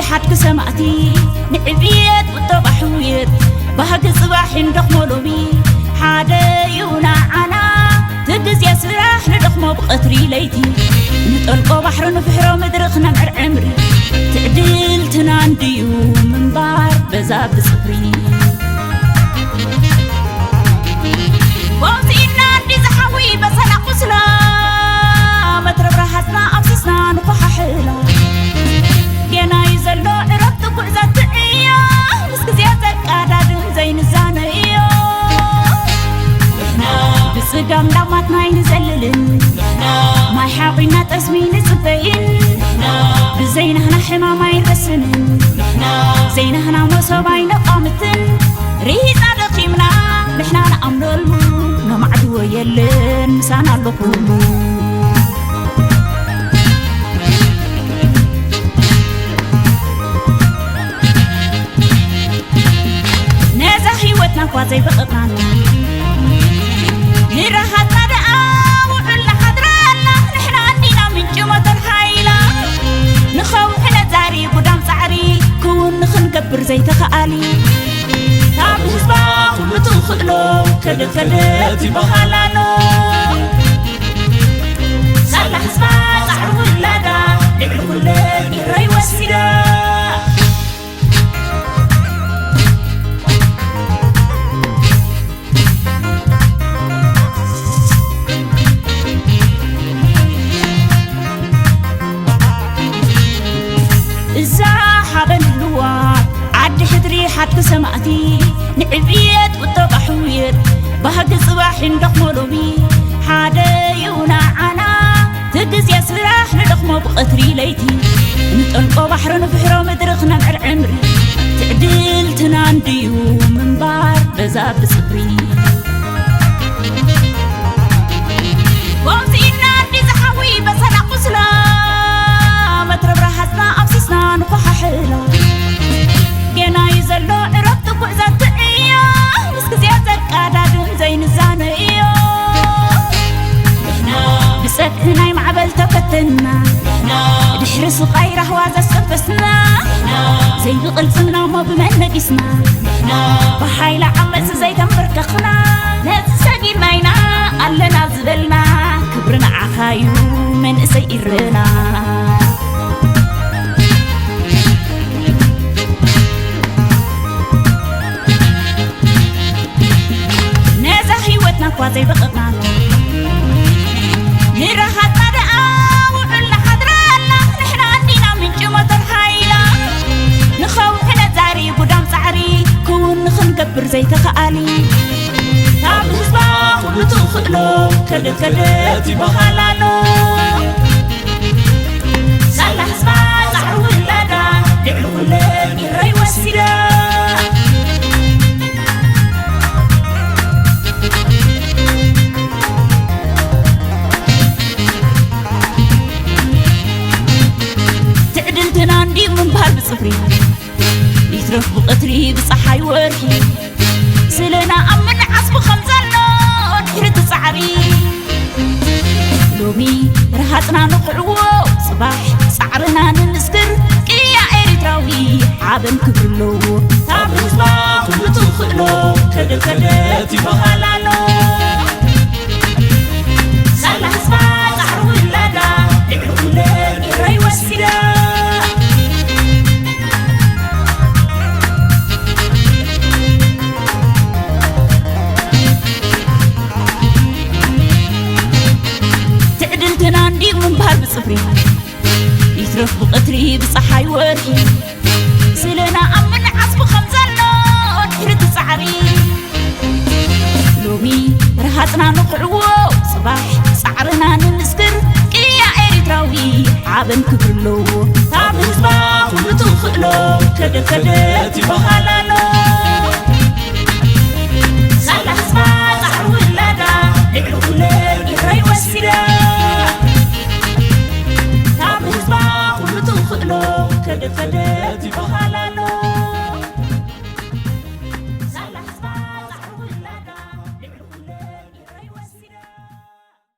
حد سمعتي نعبيت وطبحويت بهاك الصباح ندخمو لومي حدا يونا عنا تدز يا سراح ندخمو بقطري ليتي نطلقو بحر نفحرو مدرخنا مع عمري تعدل تنانديو من بار بزاب صبري ووزينا عندي زحوي بسلا قسلا مترب راحتنا أبسسنا نقوح حيلا ينا يزلو عربت قعزة تعيا مسك زيادة قادة زين الزانية بسقام دماتنا ينزللن ما يحاقينا تسمين صفين بزينهنا حماما يرسنن زينهنا مصوباين قامتن ريزا دقيمنا نحنا نأمرلو نمعدو يلن مسانا اللقلو حيوتنا كوازي بقطنا نراحتنا دقا وعلا حضرانا نحنا عندنا من جمة الحيلة نخوحنا زاري قدام سعري كون نخنكبر زي تخالي تاب حسبا كل تخلو كده كده تبقى لانو سال حسبا سعر ولادا دعو كل إرأي والسيدا حد سمعتي نعبيت وطبحويت بهاك الصباح ندخمو لومي حدا يونا عنا تدز يا سراح ندخمو بقطري ليتي نطلقو بحر نفحرو مدرخنا مع عمري تعدل تنانديو من بار بزاب صبري ووزينا عندي زحوي بسلا قسلا مترب راحتنا أبسسنا نقوح حيلا ينا يزلو عربت قعزة تعيا مسك زيادة قادة زين الزانية بسكنا يمعبل تفتنا دحرس غيره وازا السفسنا زي بقلفنا ما بمنقسنا بحايلة عمس زي تنبركخنا نتساقي ماينا قلنا زبلنا كبرنا عخايو من سيرنا كوازي بقطنا نراحتنا دقا وعلا حضرانا نحنا عندنا من جمة الحيلة نخوحنا زاري قدام سعري كون نخنكبر زي تخالي تاب حسبا كل تخلو كده كده تبقى لانو سال حسبا سعر ولادا دعو كل إرأي والسيدا تناندي من بحر بصفري يترف بقطري بصحاي ورحي سلنا أمن عصب خمزالنا نحرت سعري لومي رهاتنا نقعو صباح سعرنا ننسكر كيا إريتراوي عابن كبرلو تاب حسبا كل تخلو كده كده تبقى لانو سال حسبا سعر ولادا دعو كل إرأي والسيدا تناندي من بحر بصفري يترف بقطري بصحاي ورحي سلنا أمن عصب خمزالنا نحرت سعري لومي رهاتنا نقعو صباح سعرنا ننسكر كيا إريتراوي عابن كبرلو تاب حسبا كل تخلو كده كده تبقى لانو سال حسبا سعر ولادا دعو كل إرأي والسيدا